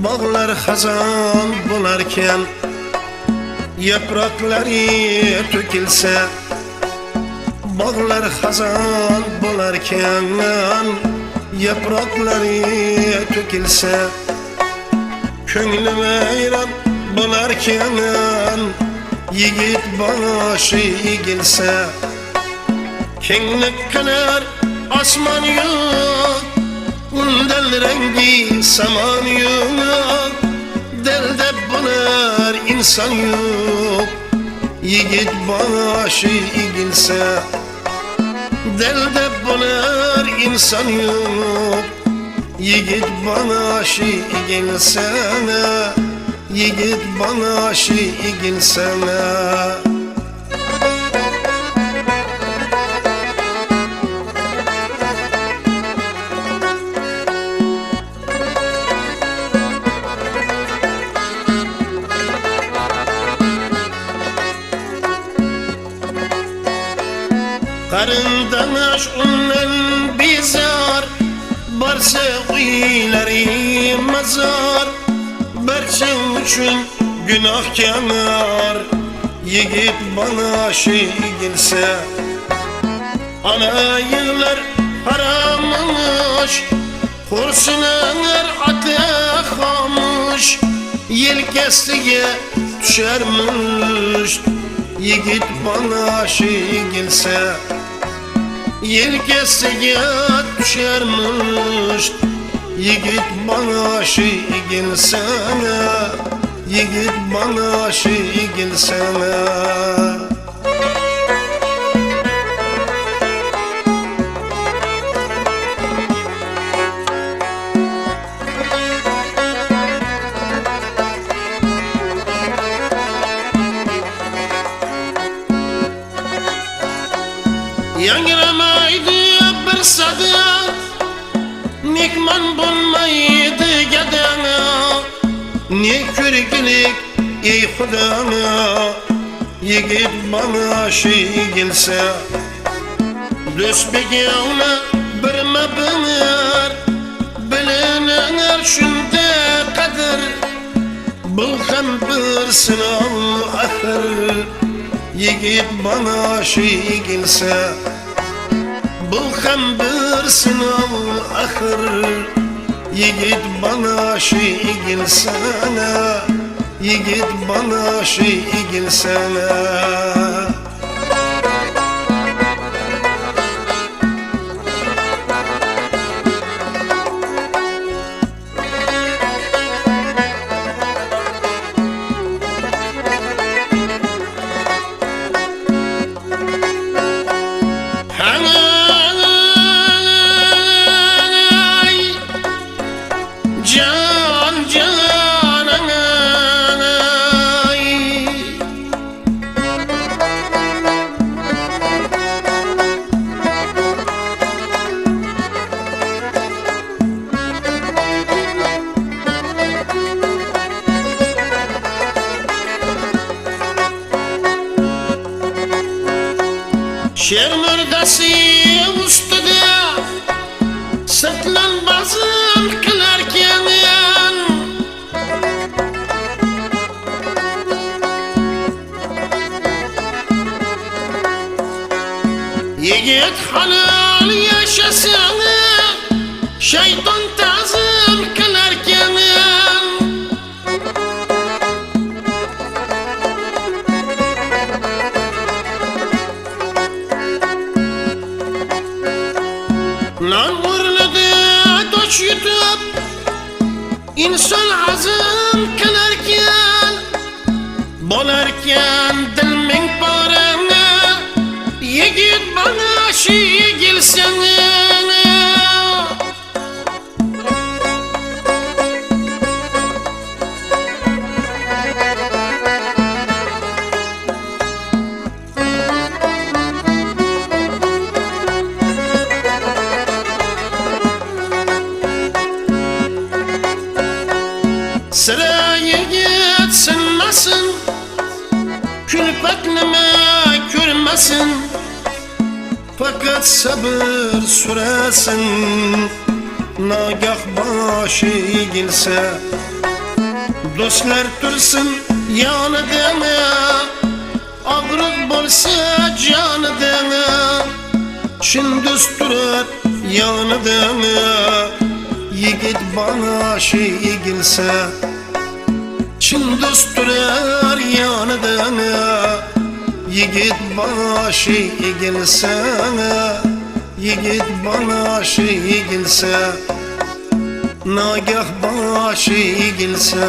Bağlar hazan bularken yaprakları tökülse, bağlar hazan bularken yaprakları tökülse, könglim eyran bularken yigit başı egilse, kenglik kadar asman yok, del rengi saman yok, delde bular insan yok, yigit başı egilse, delde bular insan yok, yigit başı egilse, yigit başı egilse. Karındaş unnen bizar, barsa uyları mazar, barsa üçün günahkar, yigit başı egilse, ana yığlar haramış, kursunar ata xamış, yelkesiga düşermiş, yigit başı egilse, yelkesiga düşermiş, yigit başı egilse, yigit başı egilse. Yangramaydı bir sada, mehman bulmaydı gadana, ne körüklik ey Xudana, yigit başı egilse, do'st begona bir mabinar, bilinar shunda qadr, bu ham bir sinov axir, yigit başı egilse, bu ham bir sinov axir, yigit başı egilse, yigit başı egilse. Şer murdası ustada sırtlan bazıl kılarken, yigit halal yaşasın, şeytan tazım kılarken, lan uğurladı doç yutup inson azım kılarken, bolarken dilming parana, yigit başı egilse. Sıra yigit sınmasın, külpatlama görmesin, fakat sabır süresin, nagah başı egilse, Dostlar tursun yanıda, ağrık bolsa canıda. Çin dost durar yanıda, yigit bana şey egilse. Çin dost durar yanıda, yigit bana şey egilse. Yigit bana şey egilse, nagah başı egilse.